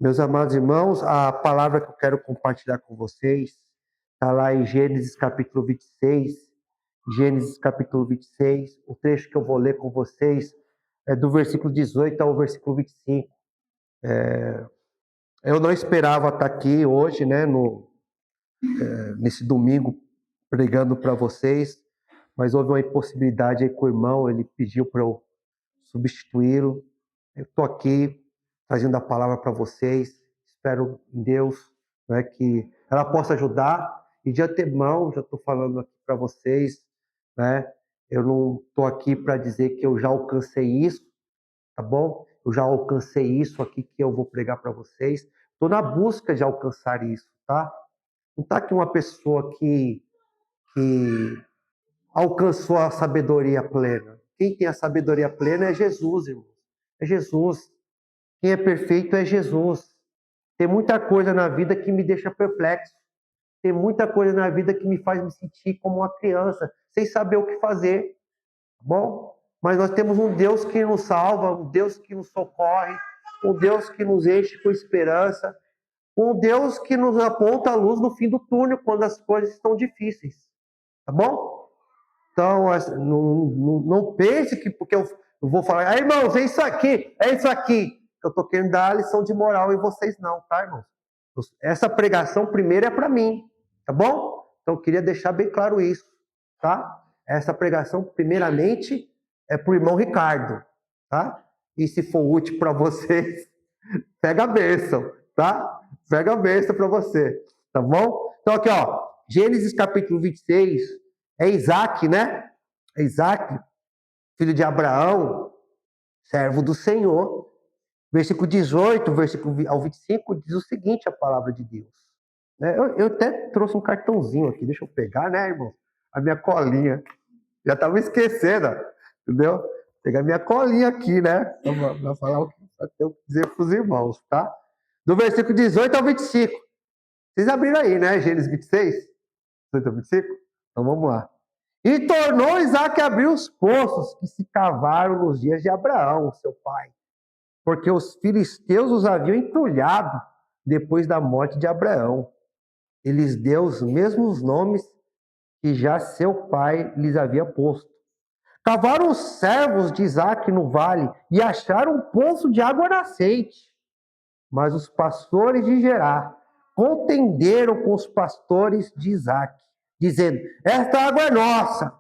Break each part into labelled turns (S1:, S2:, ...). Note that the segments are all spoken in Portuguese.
S1: Meus amados irmãos, a palavra que eu quero compartilhar com vocês está lá em Gênesis capítulo 26. Gênesis capítulo 26. O trecho que eu vou ler com vocês é do versículo 18 ao versículo 25. Eu não esperava estar aqui hoje, né, nesse domingo, pregando para vocês, mas houve uma impossibilidade aí com o irmão, ele pediu para eu substituí-lo. Eu estou aqui trazendo a palavra para vocês. Espero em Deus, né, que ela possa ajudar. E de antemão, já estou falando aqui para vocês, né, eu não estou aqui para dizer que eu já alcancei isso, tá bom? Eu já alcancei isso aqui que eu vou pregar para vocês. Estou na busca de alcançar isso, tá? Não está aqui uma pessoa que alcançou a sabedoria plena. Quem tem a sabedoria plena é Jesus, irmão. É Jesus. Quem é perfeito é Jesus. Tem muita coisa na vida que me deixa perplexo. Tem muita coisa na vida que me faz me sentir como uma criança, sem saber o que fazer, tá bom? Mas nós temos um Deus que nos salva, um Deus que nos socorre, um Deus que nos enche com esperança, um Deus que nos aponta a luz no fim do túnel quando as coisas estão difíceis, tá bom? Então, não pense que porque eu vou falar, irmãos, é isso aqui. Eu estou querendo dar a lição de moral em vocês, não, tá, irmãos? Essa pregação primeiro é para mim, tá bom? Então, eu queria deixar bem claro isso, tá? Essa pregação, primeiramente, é para o irmão Ricardo, tá? E se for útil para vocês, pega a bênção, tá? Pega a bênção para você, tá bom? Então, aqui, ó, Gênesis capítulo 26, é Isaac, né? É Isaac, filho de Abraão, servo do Senhor. Versículo 18, versículo ao 25, diz o seguinte, a palavra de Deus. Eu até trouxe um cartãozinho aqui, deixa eu pegar, né, irmão? A minha colinha. Já estava esquecendo, entendeu? Pegar minha colinha aqui, né? Para falar o que eu dizer para os irmãos, tá? Do versículo 18 ao 25. Vocês abriram aí, né? Gênesis 26, 18 ao 25? Então vamos lá. E tornou Isaac a abrir os poços que se cavaram nos dias de Abraão, seu pai, porque os filisteus os haviam entulhado depois da morte de Abraão. Ele lhes deu os mesmos nomes que já seu pai lhes havia posto. Cavaram os servos de Isaac no vale e acharam um poço de água nascente. Mas os pastores de Gerar contenderam com os pastores de Isaac, dizendo: esta água é nossa.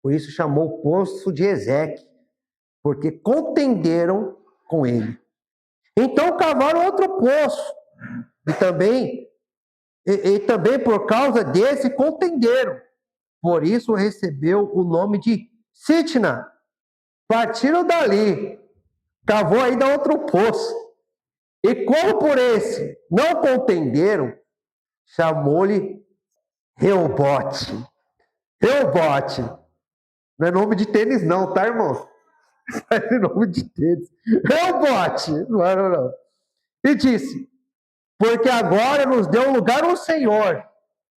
S1: Por isso chamou o poço de Ezeque, porque contenderam com ele. Então cavaram outro poço, e também por causa desse contenderam. Por isso recebeu o nome de Sitna. Partiram dali, cavou ainda outro poço. E como por esse não contenderam, chamou-lhe Reobote. Reobote. Não é nome de tênis não, tá, irmão? É nome de tênis. Reobote. Não. E disse, porque agora nos deu lugar o Senhor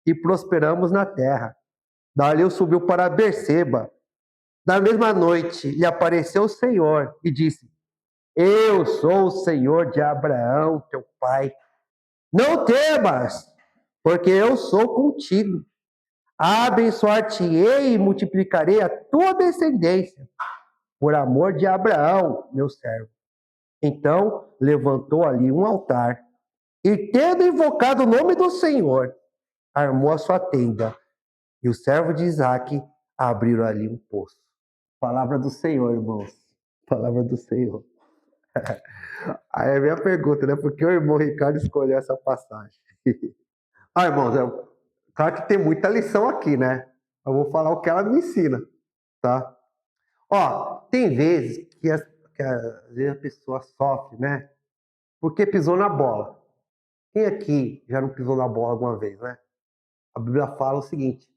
S1: e prosperamos na terra. Dali ele subiu para Berseba. Na mesma noite lhe apareceu o Senhor e disse, eu sou o Senhor de Abraão, teu pai. Não temas, porque eu sou contigo. Abençoar-te-ei e multiplicarei a tua descendência, por amor de Abraão, meu servo. Então levantou ali um altar, e tendo invocado o nome do Senhor, armou a sua tenda, e o servo de Isaac abriu ali um poço. Palavra do Senhor, irmãos. Palavra do Senhor. Aí é a minha pergunta, né? Por que o irmão Ricardo escolheu essa passagem? Irmãos, claro que tem muita lição aqui, né? Eu vou falar o que ela me ensina, tá? Ó, tem vezes que às vezes a pessoa sofre, né? Porque pisou na bola. Quem aqui já não pisou na bola alguma vez, né? A Bíblia fala o seguinte,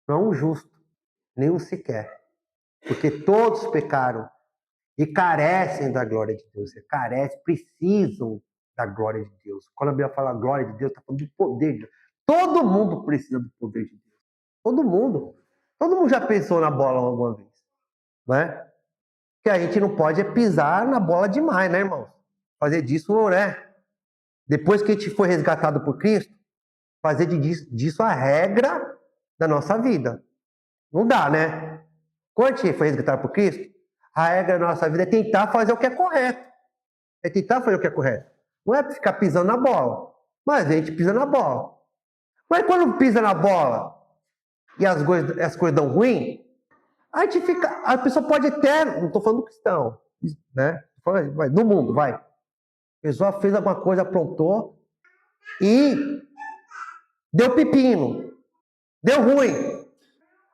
S1: não é um justo, nenhum sequer, porque todos pecaram e carecem da glória de Deus, precisam da glória de Deus. Quando a Bíblia fala glória de Deus, está falando do poder de Deus. Todo mundo precisa do poder de Deus. Todo mundo. Todo mundo já pensou na bola alguma vez, né? Que a gente não pode é pisar na bola demais, né, irmão? Fazer disso, né? Depois que a gente foi resgatado por Cristo, fazer disso a regra da nossa vida. Não dá, né? Quando a gente foi resgatado por Cristo, a regra da nossa vida é tentar fazer o que é correto. É tentar fazer o que é correto. Não é ficar pisando na bola. Mas a gente pisa na bola. Mas quando pisa na bola e as coisas dão ruim, a gente fica. A pessoa pode até. Não estou falando do cristão, né? No mundo, vai. A pessoa fez alguma coisa, aprontou e deu pepino. Deu ruim.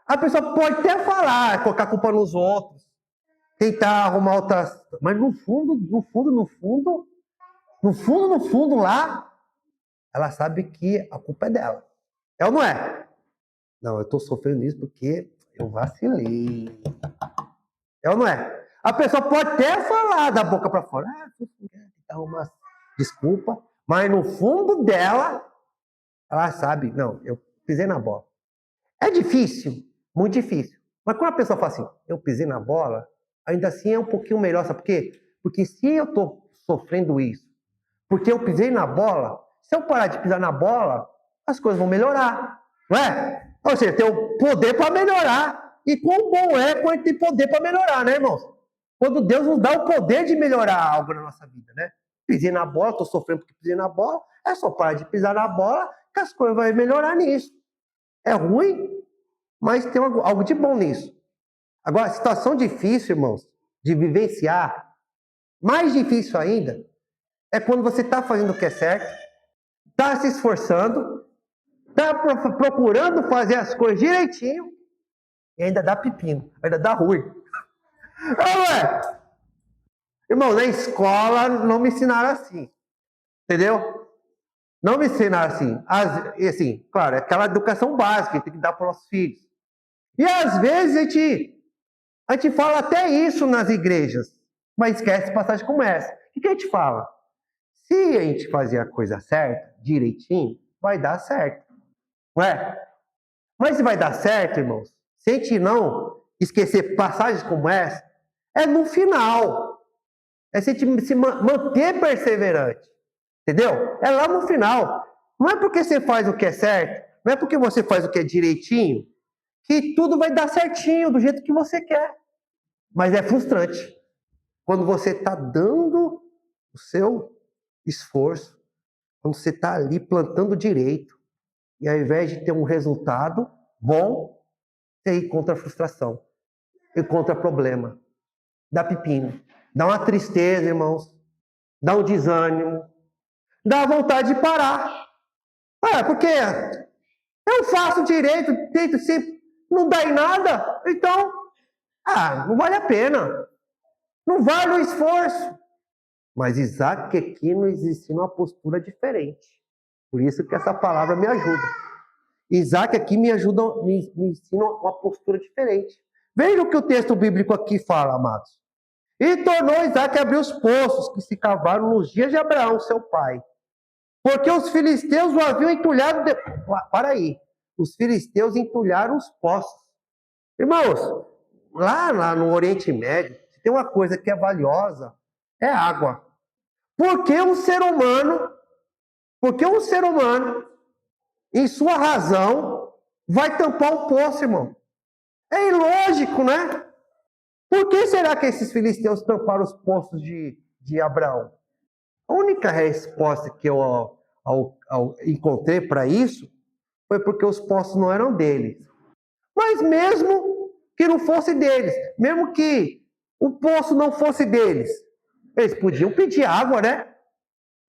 S1: A pessoa pode até falar, colocar a culpa nos outros, tentar arrumar outras. Mas no fundo lá, ela sabe que a culpa é dela. É ou não é? Não, eu estou sofrendo isso porque eu vacilei. É ou não é? A pessoa pode até falar da boca para fora, arrumar desculpa, mas no fundo dela, ela sabe, não, eu pisei na bola. É difícil, muito difícil. Mas quando a pessoa fala assim, eu pisei na bola, ainda assim é um pouquinho melhor, sabe por quê? Porque se eu estou sofrendo isso, porque eu pisei na bola, se eu parar de pisar na bola, as coisas vão melhorar, não é? Ou seja, tem o poder para melhorar. E quão bom é quando a gente tem poder para melhorar, né, irmãos? Quando Deus nos dá o poder de melhorar algo na nossa vida, né? Pisei na bola, estou sofrendo porque pisei na bola, é só parar de pisar na bola que as coisas vão melhorar nisso. É ruim, mas tem algo de bom nisso. Agora, situação difícil, irmãos, de vivenciar, mais difícil ainda, é quando você está fazendo o que é certo, está se esforçando, está procurando fazer as coisas direitinho e ainda dá pepino, ainda dá ruim. Não é? Irmão, na escola não me ensinaram assim, entendeu? Não me ensinaram assim. Assim, claro, é aquela educação básica que tem que dar para os nossos filhos. E às vezes a gente fala até isso nas igrejas, mas esquece passagem como essa. O que a gente fala? Se a gente fazer a coisa certa, direitinho, vai dar certo. Não é? Mas se vai dar certo, irmãos, se a gente não esquecer passagens como essa, é no final. É se a gente se manter perseverante. Entendeu? É lá no final. Não é porque você faz o que é certo, não é porque você faz o que é direitinho, que tudo vai dar certinho, do jeito que você quer. Mas é frustrante. Quando você está dando o seu esforço, quando você está ali plantando direito, e ao invés de ter um resultado bom, você encontra frustração, encontra problema, dá pepino, dá uma tristeza, irmãos, dá um desânimo, dá vontade de parar. Porque eu faço direito, tento sempre, não dá em nada, então, não vale a pena, não vale o esforço. Mas Isaac aqui nos ensina uma postura diferente. Por isso que essa palavra me ajuda. Isaac aqui me ensina uma postura diferente. Veja o que o texto bíblico aqui fala, amados. E tornou Isaac a abrir os poços que se cavaram nos dias de Abraão, seu pai. Porque os filisteus o haviam entulhado. Para aí. Os filisteus entulharam os poços. Irmãos, lá no Oriente Médio, tem uma coisa que é valiosa, é água. Porque um ser humano, em sua razão, vai tampar o poço, irmão? É ilógico, né? Por que será que esses filisteus tamparam os poços de Abraão? A única resposta que eu encontrei para isso foi porque os poços não eram deles. Mas mesmo que não fosse deles, mesmo que o poço não fosse deles, eles podiam pedir água, né?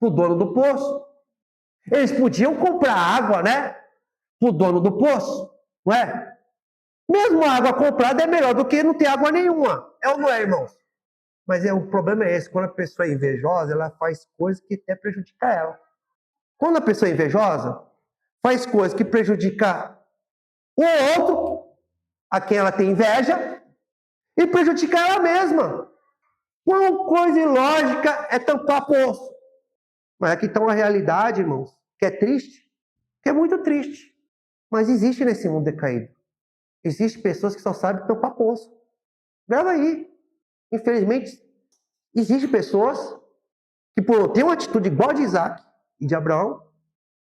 S1: Para o dono do poço. Eles podiam comprar água, né? Para o dono do poço, não é? Mesmo a água comprada é melhor do que não ter água nenhuma. É ou não é, irmãos? Mas o problema é esse. Quando a pessoa é invejosa, ela faz coisas que até prejudicam ela. Quando a pessoa é invejosa, faz coisas que prejudicam o outro, a quem ela tem inveja, e prejudica ela mesma. Qual coisa ilógica é tampar poço? Mas aqui está uma realidade, irmãos, que é triste, que é muito triste. Mas existe nesse mundo decaído. Existem pessoas que só sabem tampar poço. Grava aí. Infelizmente, existem pessoas que, por ter uma atitude igual a de Isaac, e de Abraão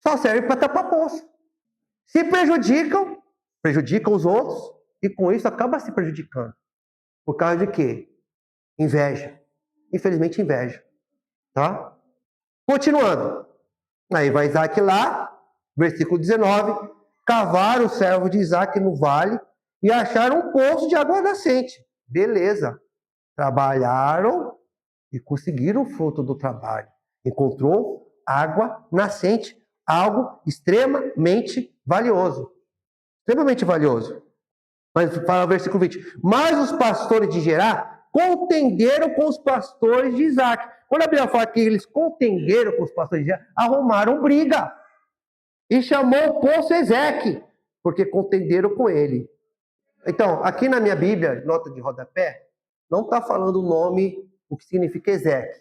S1: só serve para tapar poço. Se prejudicam os outros, e com isso acaba se prejudicando. Por causa de quê? Inveja. Infelizmente, inveja. Tá? Continuando. Aí vai Isaac lá, versículo 19. Cavaram os servos de Isaac no vale e acharam um poço de água nascente. Beleza. Trabalharam e conseguiram o fruto do trabalho. Encontrou água nascente, algo extremamente valioso. Extremamente valioso. Mas fala o versículo 20. Mas os pastores de Gerá contenderam com os pastores de Isaac. Quando a Bíblia fala que eles contenderam com os pastores de Gerá, arrumaram briga. E chamou o poço Ezeque, porque contenderam com ele. Então, aqui na minha Bíblia, nota de rodapé, não está falando o nome, o que significa Ezeque.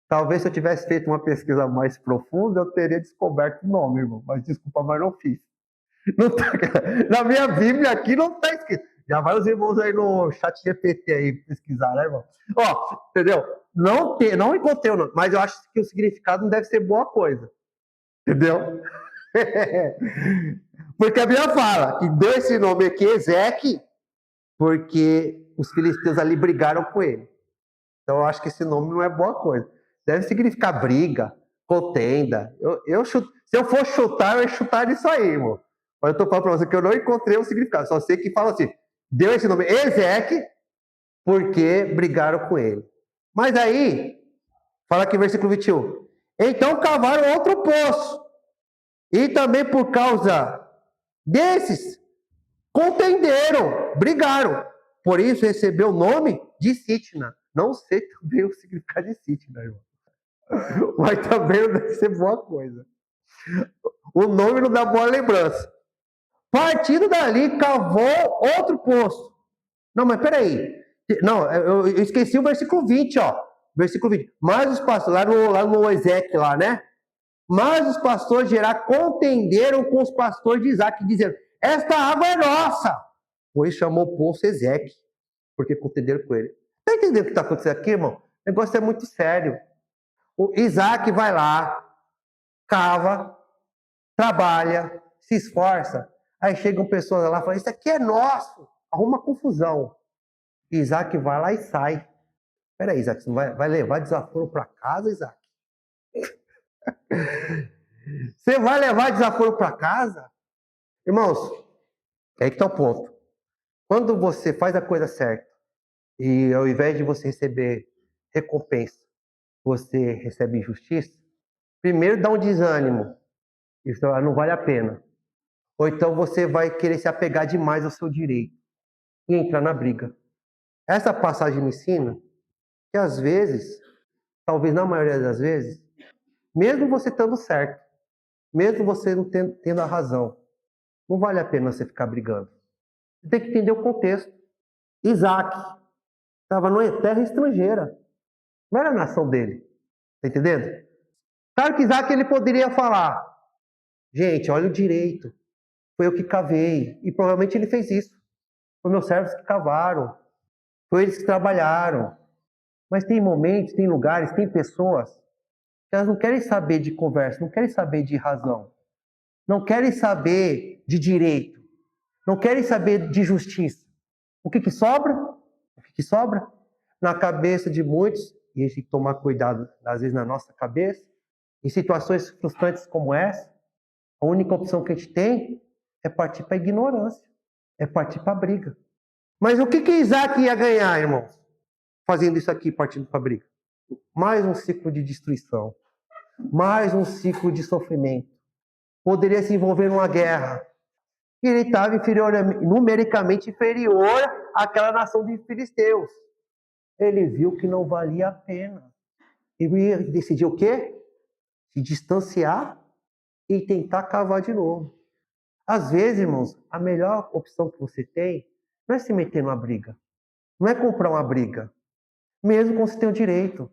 S1: Talvez se eu tivesse feito uma pesquisa mais profunda, eu teria descoberto o nome, irmão. Mas desculpa, mas não fiz. Não tá, na minha Bíblia aqui não está escrito. Já vai os irmãos aí no chat GPT aí pesquisar, né, irmão? Ó, entendeu? Não encontrei o nome, mas eu acho que o significado não deve ser boa coisa. Entendeu? Porque a Bíblia fala que deu esse nome aqui, Ezeque, porque os filisteus ali brigaram com ele. Então eu acho que esse nome não é boa coisa. Deve significar briga, contenda. Se eu for chutar, eu ia chutar nisso aí, irmão. Mas eu tô falando para você que eu não encontrei o significado. Só sei que fala assim, deu esse nome Ezeque, porque brigaram com ele. Mas aí, fala aqui versículo 21. Então cavaram outro poço. E também por causa desses, contenderam, brigaram. Por isso recebeu o nome de Sitna. Não sei também o significado de Sitna, irmão. Mas também não deve ser boa coisa. O nome não dá boa lembrança. Partindo dali, cavou outro poço. Não, mas peraí. Não, eu esqueci o versículo 20, ó. Versículo 20. Mas os pastores, lá no Ezequiel, lá, né? Mas os pastores de Gerá contenderam com os pastores de Isaac, dizendo, esta água é nossa. Pois chamou o poço Ezequiel, porque contenderam com ele. Está entendendo o que está acontecendo aqui, irmão? O negócio é muito sério. O Isaac vai lá, cava, trabalha, se esforça. Aí chegam pessoas lá e falam, isso aqui é nosso. Arruma confusão. Isaac vai lá e sai. Peraí, Isaac, você não vai levar desaforo para casa, Isaac? Você vai levar desaforo para casa? Irmãos, é aí que está o ponto. Quando você faz a coisa certa e ao invés de você receber recompensa, você recebe injustiça, primeiro dá um desânimo. Isso não vale a pena. Ou então você vai querer se apegar demais ao seu direito e entrar na briga. Essa passagem me ensina que às vezes, talvez na maioria das vezes, mesmo você estando certo, mesmo você não tendo a razão, não vale a pena você ficar brigando. Você tem que entender o contexto. Isaac estava numa terra estrangeira. Não era a nação dele. Tá entendendo? Claro que Isaac ele poderia falar, gente, olha o direito. Foi eu que cavei. E provavelmente ele fez isso. Foi meus servos que cavaram. Foi eles que trabalharam. Mas tem momentos, tem lugares, tem pessoas que elas não querem saber de conversa, não querem saber de razão. Não querem saber de direito. Não querem saber de justiça. O que sobra? O que sobra? Na cabeça de muitos, e a gente tem que tomar cuidado, às vezes, na nossa cabeça, em situações frustrantes como essa, a única opção que a gente tem é partir para a ignorância, é partir para a briga. Mas o que Isaac ia ganhar, irmãos, fazendo isso aqui, partindo para a briga? Mais um ciclo de destruição, mais um ciclo de sofrimento. Poderia se envolver numa guerra. E ele estava numericamente inferior àquela nação de filisteus. Ele viu que não valia a pena. E decidiu o quê? Se distanciar e tentar cavar de novo. Às vezes, irmãos, a melhor opção que você tem não é se meter numa briga. Não é comprar uma briga. Mesmo quando você tem o direito.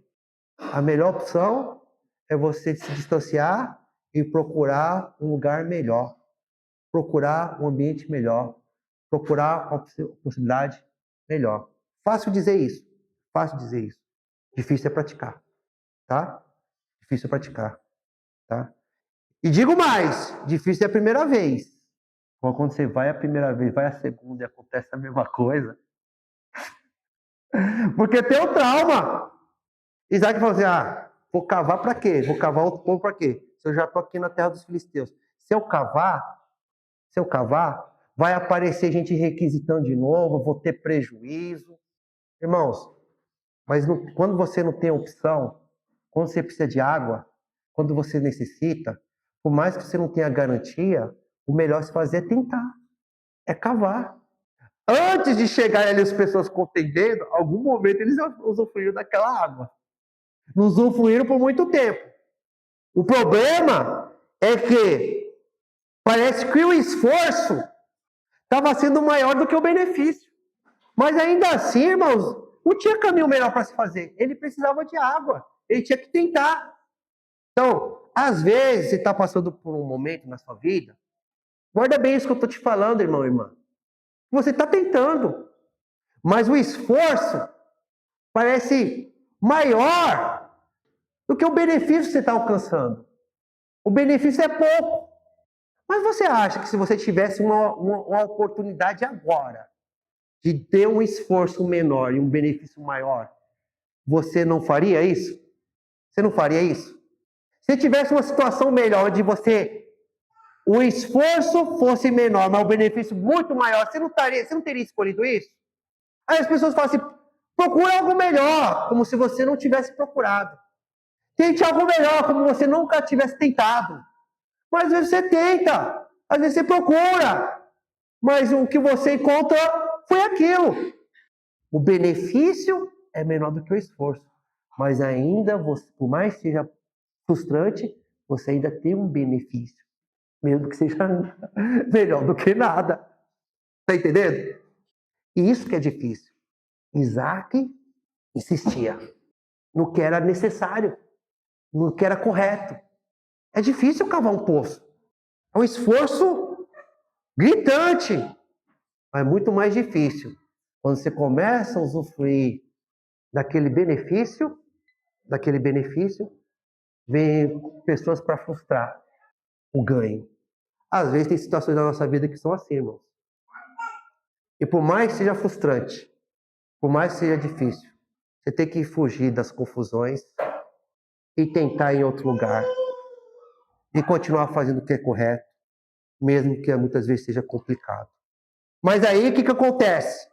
S1: A melhor opção é você se distanciar e procurar um lugar melhor. Procurar um ambiente melhor. Procurar uma possibilidade melhor. Fácil dizer isso. Fácil dizer isso. Difícil é praticar. Tá? Difícil é praticar. tá? E digo mais, difícil é a primeira vez. Quando você vai a primeira vez, vai a segunda e acontece a mesma coisa. Porque tem o trauma. Isaac falou assim, vou cavar para quê? Vou cavar outro povo para quê? Se eu já estou aqui na terra dos filisteus. Se eu cavar, vai aparecer gente requisitando de novo, eu vou ter prejuízo. Irmãos, mas quando você não tem opção, quando você precisa de água, quando você necessita, por mais que você não tenha garantia, o melhor se fazer é tentar, é cavar. Antes de chegar ali as pessoas contendendo, algum momento eles usufruíram daquela água. Não usufruíram por muito tempo. O problema é que parece que o esforço estava sendo maior do que o benefício. Mas ainda assim, irmãos, não tinha caminho melhor para se fazer. Ele precisava de água. Ele tinha que tentar. Então, às vezes, você está passando por um momento na sua vida, guarda bem isso que eu estou te falando, irmão e irmã. Você está tentando, mas o esforço parece maior do que o benefício que você está alcançando. O benefício é pouco. Mas você acha que se você tivesse uma oportunidade agora de ter um esforço menor e um benefício maior, você não faria isso? Você não faria isso? Se tivesse uma situação melhor onde o esforço fosse menor, mas o benefício muito maior, você não teria escolhido isso? Aí as pessoas falam assim, procura algo melhor, como se você não tivesse procurado. Tente algo melhor, como você nunca tivesse tentado. Mas às vezes você tenta, às vezes você procura, mas o que você encontra foi aquilo. O benefício é menor do que o esforço, mas ainda, por mais que seja frustrante, você ainda tem um benefício, mesmo que seja melhor do que nada. Está entendendo? E isso que é difícil. Isaac insistia no que era necessário, no que era correto. É difícil cavar um poço. É um esforço gritante, mas muito mais difícil. Quando você começa a usufruir daquele benefício, vem pessoas para frustrar o ganho. Às vezes tem situações na nossa vida que são assim, irmãos. E por mais que seja frustrante, por mais que seja difícil, você tem que fugir das confusões e tentar ir em outro lugar. E continuar fazendo o que é correto, mesmo que muitas vezes seja complicado. Mas aí o que acontece?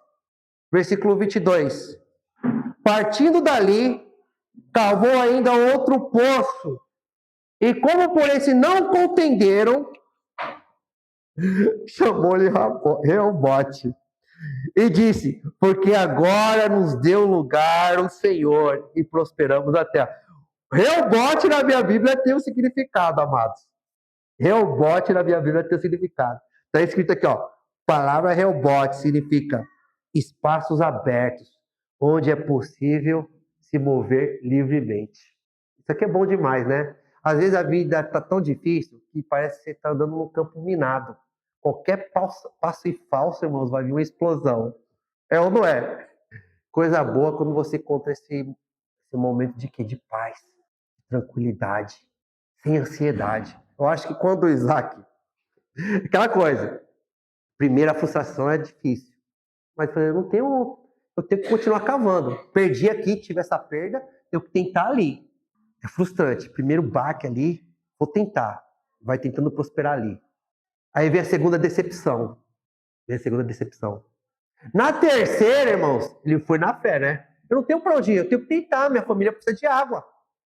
S1: Versículo 22. Partindo dali, cavou ainda outro poço. E como por esse não contenderam, chamou-lhe Reobote. E disse, porque agora nos deu lugar o Senhor e prosperamos a terra. Reobote na minha Bíblia tem um significado, amados. Reobote na minha Bíblia tem um significado. Está escrito aqui, ó. Palavra Reobote significa espaços abertos, onde é possível se mover livremente. Isso aqui é bom demais, né? Às vezes a vida está tão difícil que parece que você está andando num campo minado. Qualquer passo em falso, irmãos, vai vir uma explosão. É ou não é? Coisa boa quando você encontra esse momento de quê? De paz, de tranquilidade, sem ansiedade. Eu acho que quando o Isaac... Aquela coisa. Primeiro, a frustração é difícil. Mas eu tenho que continuar cavando. Perdi aqui, tive essa perda, tenho que tentar ali. É frustrante. Primeiro baque ali, vou tentar. Vai tentando prosperar ali. Aí vem a segunda decepção. Na terceira, irmãos, ele foi na fé, né? Eu não tenho pra onde ir, eu tenho que tentar, minha família precisa de água.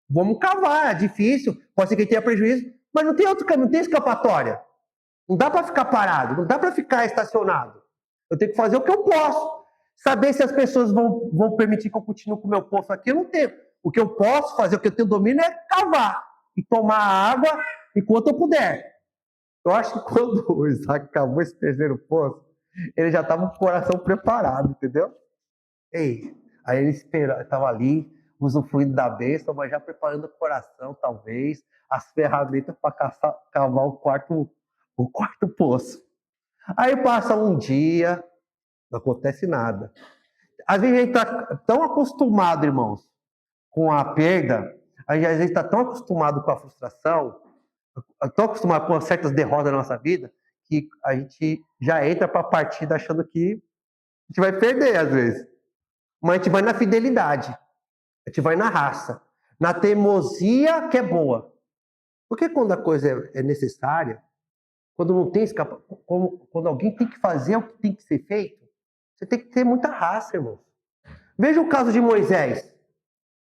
S1: Vamos cavar, é difícil, pode ser que tenha prejuízo, mas não tem outro caminho, não tem escapatória. Não dá para ficar parado, não dá para ficar estacionado. Eu tenho que fazer o que eu posso. Saber se as pessoas vão permitir que eu continue com o meu poço aqui, eu não tenho. O que eu posso fazer, o que eu tenho domínio é cavar e tomar água enquanto eu puder. Eu acho que quando o Isaac cavou esse terceiro poço, ele já estava com o coração preparado, entendeu? Aí ele estava ali, usufruindo da bênção, mas já preparando o coração, talvez, as ferramentas para cavar o quarto poço. Aí passa um dia, não acontece nada. Às vezes a gente está tão acostumado, irmãos, com a perda, às vezes está tão acostumado com a frustração, estou acostumado com certas derrotas na nossa vida, que a gente já entra para a partida achando que a gente vai perder às vezes. Mas a gente vai na fidelidade, a gente vai na raça, na teimosia que é boa. Porque quando a coisa é necessária, quando não tem quando alguém tem que fazer o que tem que ser feito, você tem que ter muita raça, irmão. Veja o caso de Moisés.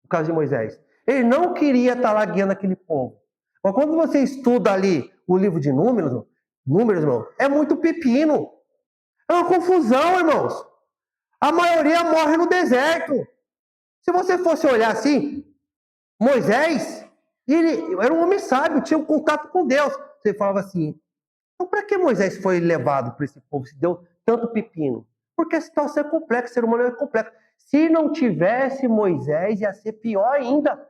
S1: O caso de Moisés. Ele não queria estar lá guiando aquele povo. Mas quando você estuda ali o livro de Números, irmão, é muito pepino. É uma confusão, irmãos. A maioria morre no deserto. Se você fosse olhar assim, Moisés, ele era um homem sábio, tinha um contato com Deus. Você falava assim, então para que Moisés foi levado para esse povo, se deu tanto pepino? Porque a situação é complexa, o ser humano é complexo. Se não tivesse Moisés, ia ser pior ainda.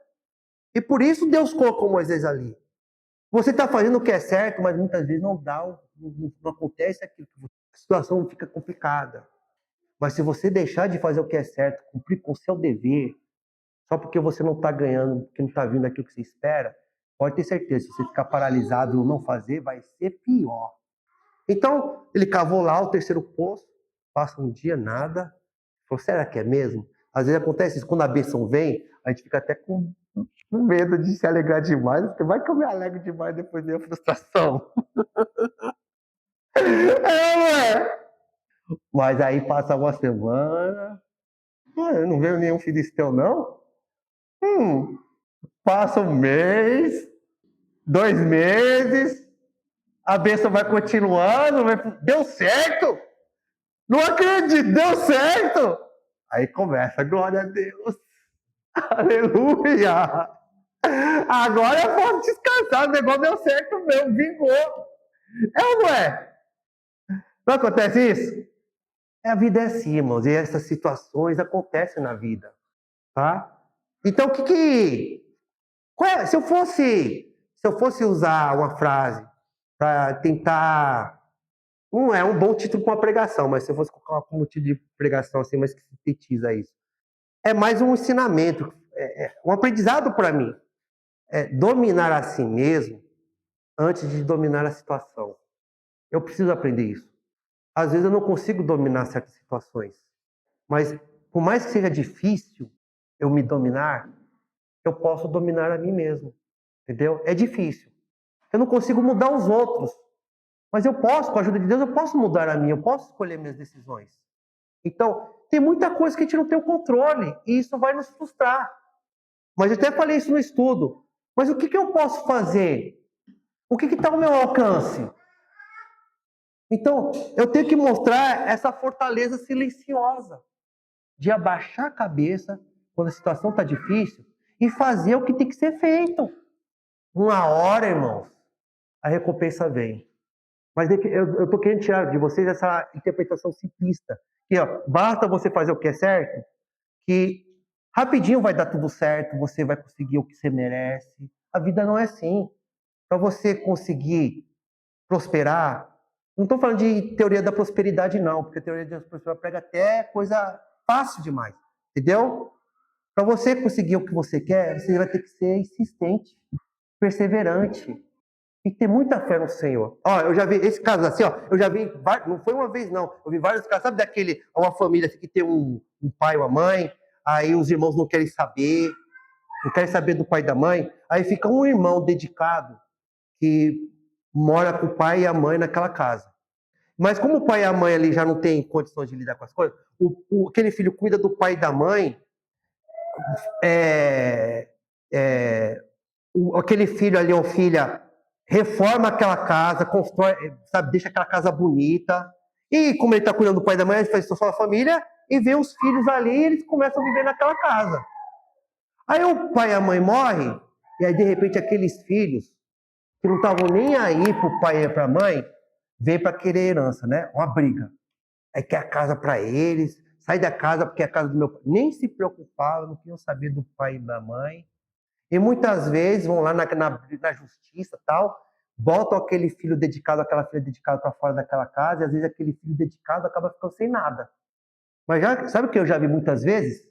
S1: E por isso Deus colocou Moisés ali. Você está fazendo o que é certo, mas muitas vezes não dá, não acontece aquilo. A situação fica complicada. Mas se você deixar de fazer o que é certo, cumprir com o seu dever, só porque você não está ganhando, porque não está vindo aquilo que você espera, pode ter certeza, se você ficar paralisado ou não fazer, vai ser pior. Então, ele cavou lá o terceiro poço, passa um dia, nada. Falou, será que é mesmo? Às vezes acontece isso, quando a bênção vem, a gente fica até com medo de se alegrar demais, porque vai que eu me alegro demais depois da frustração. É. Mas aí passa uma semana, eu não vejo nenhum filisteu, não? Passa um mês, 2 meses, a bênção vai continuando, deu certo! Não acredito, deu certo! Aí começa, glória a Deus, aleluia! Agora eu posso descansar, o negócio deu certo mesmo, vingou. É ou não é? Não acontece isso? A vida é assim, irmãos, e essas situações acontecem na vida, tá? Então, se eu fosse usar uma frase para tentar, não é um bom título para uma pregação, mas se eu fosse colocar como título de pregação assim, mas que sintetiza isso, é mais um ensinamento, um aprendizado para mim, é dominar a si mesmo antes de dominar a situação. Eu preciso aprender isso. Às vezes eu não consigo dominar certas situações, mas por mais que seja difícil eu me dominar, eu posso dominar a mim mesmo, entendeu? É difícil. Eu não consigo mudar os outros, mas eu posso, com a ajuda de Deus, eu posso mudar a mim, eu posso escolher minhas decisões. Então, tem muita coisa que a gente não tem o controle, e isso vai nos frustrar. Mas eu até falei isso no estudo. Mas o que eu posso fazer? O que está ao meu alcance? Então, eu tenho que mostrar essa fortaleza silenciosa de abaixar a cabeça quando a situação está difícil e fazer o que tem que ser feito. Uma hora, irmãos, a recompensa vem. Mas eu estou querendo tirar de vocês essa interpretação simplista. Que basta você fazer o que é certo, que rapidinho vai dar tudo certo, você vai conseguir o que você merece. A vida não é assim. Para você conseguir prosperar, não estou falando de teoria da prosperidade, não, porque a teoria da prosperidade prega até coisa fácil demais, entendeu? Para você conseguir o que você quer, você vai ter que ser insistente, perseverante e ter muita fé no Senhor. Ó, eu já vi esse caso assim, ó, eu já vi, não foi uma vez não, eu vi vários casos, sabe daquele, uma família assim, que tem um pai ou uma mãe, aí os irmãos não querem saber do pai e da mãe, aí fica um irmão dedicado que mora com o pai e a mãe naquela casa. Mas como o pai e a mãe ali já não têm condições de lidar com as coisas, aquele filho cuida do pai e da mãe, aquele filho ali ou filha reforma aquela casa, constrói, sabe, deixa aquela casa bonita. E como ele está cuidando do pai e da mãe, ele faz sua família e vê os filhos ali e eles começam a viver naquela casa. Aí o pai e a mãe morrem, e aí de repente aqueles filhos que não estavam nem aí pro pai e pra mãe, vem para querer herança, né? Uma briga. Aí quer a casa para eles, sai da casa porque é a casa do meu pai. Nem se preocupavam, não queriam saber do pai e da mãe. E muitas vezes vão lá na justiça tal, botam aquele filho dedicado, aquela filha dedicada para fora daquela casa, e às vezes aquele filho dedicado acaba ficando sem nada. Mas sabe o que eu já vi muitas vezes?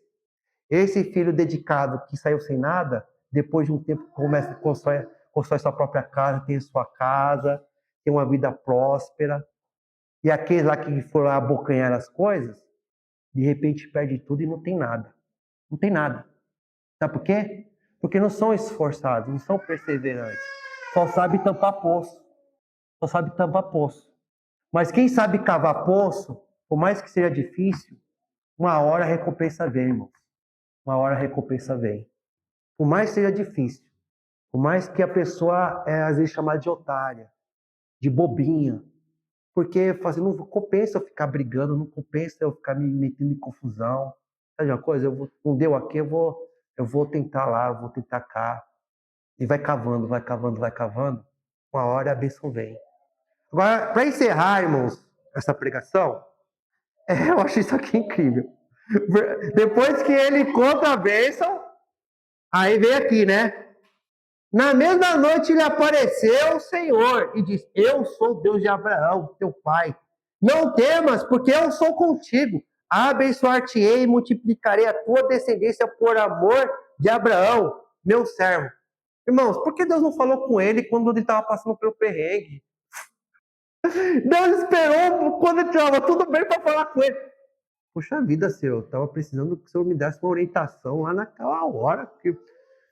S1: Esse filho dedicado que saiu sem nada, depois de um tempo constrói sua própria casa, tem sua casa, tem uma vida próspera. E aqueles lá que foram lá abocanhar as coisas, de repente perde tudo e não tem nada. Não tem nada. Sabe por quê? Porque não são esforçados, não são perseverantes. Só sabe tampar poço. Só sabe tampar poço. Mas quem sabe cavar poço, por mais que seja difícil, uma hora a recompensa vem, irmão. Uma hora a recompensa vem. Por mais que seja difícil, por mais que a pessoa é às vezes chamada de otária, de bobinha, porque não compensa eu ficar brigando, não compensa eu ficar me metendo em confusão. Sabe uma coisa? Não deu aqui, eu vou tentar lá, eu vou tentar cá. E vai cavando, vai cavando, vai cavando. Uma hora a bênção vem. Agora, para encerrar, irmãos, essa pregação, eu acho isso aqui incrível. Depois que ele conta a bênção, aí vem aqui, né? Na mesma noite lhe apareceu o Senhor e disse: Eu sou o Deus de Abraão, teu pai. Não temas, porque eu sou contigo. Abençoar-te-ei e multiplicarei a tua descendência por amor de Abraão, meu servo. Irmãos, por que Deus não falou com ele quando ele estava passando pelo perrengue? Deus esperou quando ele estava tudo bem para falar com ele. Poxa vida, Senhor, eu estava precisando que o Senhor me desse uma orientação lá naquela hora, porque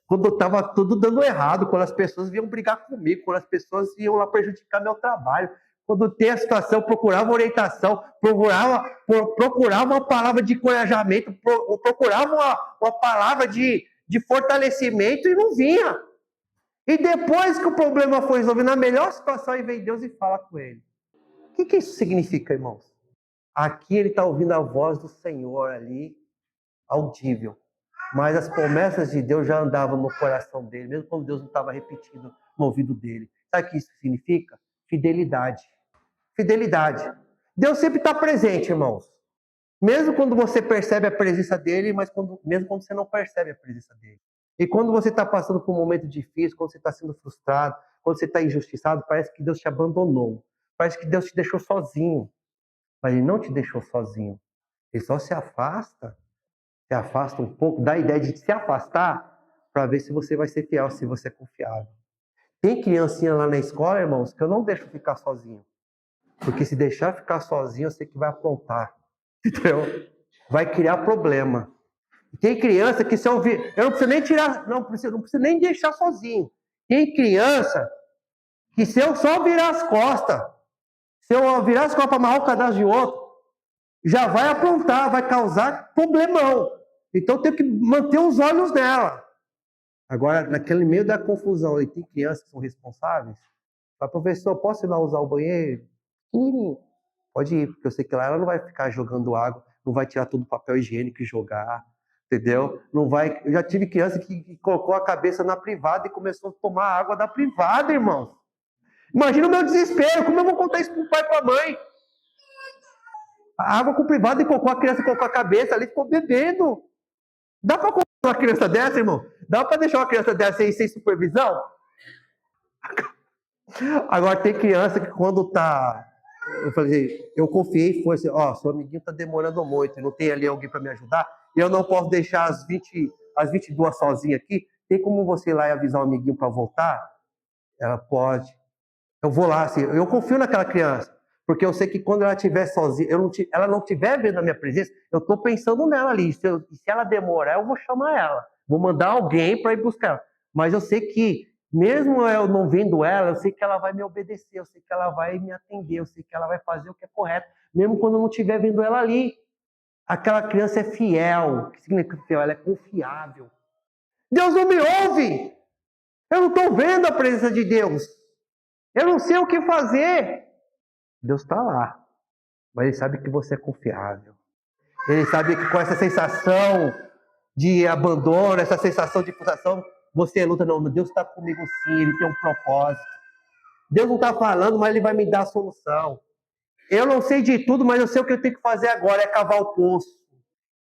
S1: quando estava tudo dando errado, quando as pessoas vinham brigar comigo, quando as pessoas iam lá prejudicar meu trabalho, quando tem a situação, eu procurava orientação, procurava uma palavra de encorajamento, procurava uma palavra de fortalecimento e não vinha. E depois que o problema foi resolvido, na melhor situação, aí vem Deus e fala com ele. O que isso significa, irmãos? Aqui ele está ouvindo a voz do Senhor ali, audível. Mas as promessas de Deus já andavam no coração dele, mesmo quando Deus não estava repetindo no ouvido dele. Sabe o que isso significa? Fidelidade. Fidelidade. Deus sempre está presente, irmãos. Mesmo quando você percebe a presença dele, mas mesmo quando você não percebe a presença dele. E quando você está passando por um momento difícil, quando você está sendo frustrado, quando você está injustiçado, parece que Deus te abandonou. Parece que Deus te deixou sozinho. Mas ele não te deixou sozinho. Ele só se afasta um pouco, dá a ideia de se afastar para ver se você vai ser fiel, se você é confiável. Tem criancinha lá na escola, irmãos, que eu não deixo ficar sozinho. Porque se deixar ficar sozinho, eu sei que vai aprontar. Entendeu? Vai criar problema. Tem criança que se eu ouvir... Eu não preciso nem tirar... Não preciso nem deixar sozinho. Tem criança que se eu só virar as costas, se eu virar as costas para amarrar o cadastro de outro, já vai aprontar, vai causar problemão. Então eu tenho que manter os olhos nela. Agora, naquele meio da confusão, e tem crianças que são responsáveis, fala, professor, posso ir lá usar o banheiro? Pode ir, porque eu sei que lá ela não vai ficar jogando água, não vai tirar todo o papel higiênico e jogar, entendeu? Não vai. Eu já tive criança que colocou a cabeça na privada e começou a tomar água da privada, irmãos. Imagina o meu desespero, como eu vou contar isso pro pai e pra mãe? A água com privada e colocou a criança, colocou a cabeça ali e ficou bebendo. Dá para contar uma criança dessa, irmão? Dá para deixar uma criança dessa aí sem supervisão? Agora tem criança que quando tá... Eu falei, eu confiei, foi assim, ó, seu amiguinho tá demorando muito, não tem ali alguém para me ajudar, e eu não posso deixar as 22 sozinha aqui, tem como você ir lá e avisar o amiguinho para voltar? Ela pode. Eu vou lá, assim, eu confio naquela criança, porque eu sei que quando ela estiver sozinha, ela não estiver vendo a minha presença, eu estou pensando nela ali, se ela demorar, eu vou chamar ela, vou mandar alguém para ir buscar ela, mas eu sei que mesmo eu não vendo ela, eu sei que ela vai me obedecer, eu sei que ela vai me atender, eu sei que ela vai fazer o que é correto, mesmo quando eu não estiver vendo ela ali. Aquela criança é fiel. O que significa fiel? Ela é confiável. Deus não me ouve. Eu não estou vendo a presença de Deus. Eu não sei o que fazer. Deus está lá. Mas Ele sabe que você é confiável. Ele sabe que com essa sensação de abandono, essa sensação de frustração, você luta. Não, Deus está comigo sim, Ele tem um propósito. Deus não está falando, mas Ele vai me dar a solução. Eu não sei de tudo, mas eu sei o que eu tenho que fazer agora, é cavar o poço,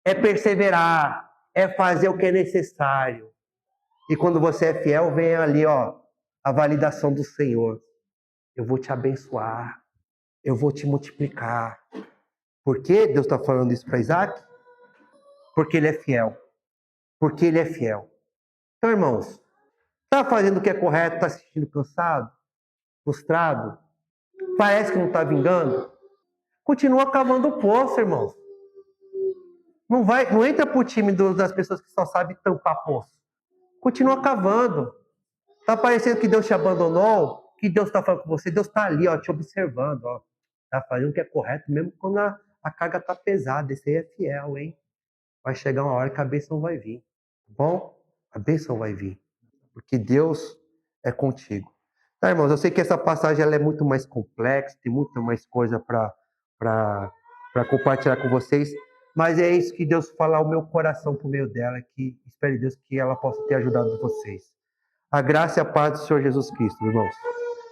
S1: é perseverar, é fazer o que é necessário. E quando você é fiel, vem ali, ó, a validação do Senhor. Eu vou te abençoar, eu vou te multiplicar. Por que Deus está falando isso para Isaac? Porque ele é fiel. Porque ele é fiel. Então, irmãos, Está fazendo o que é correto, está se sentindo cansado, frustrado, parece que não está vingando? Continua cavando o poço, irmãos. Não entra pro time das pessoas que só sabem tampar poço. Continua cavando. Tá parecendo que Deus te abandonou? Que Deus está falando com você? Deus está ali, ó, te observando, ó. Tá fazendo o que é correto, mesmo quando a carga tá pesada. Esse aí é fiel, hein? Vai chegar uma hora que a bênção vai vir. Tá bom? A bênção vai vir. Porque Deus é contigo. Tá, irmãos? Eu sei que essa passagem ela é muito mais complexa, tem muita mais coisa para compartilhar com vocês, mas é isso que Deus fala ao meu coração por meio dela, que espero em Deus que ela possa ter ajudado vocês. A graça e a paz do Senhor Jesus Cristo, irmãos.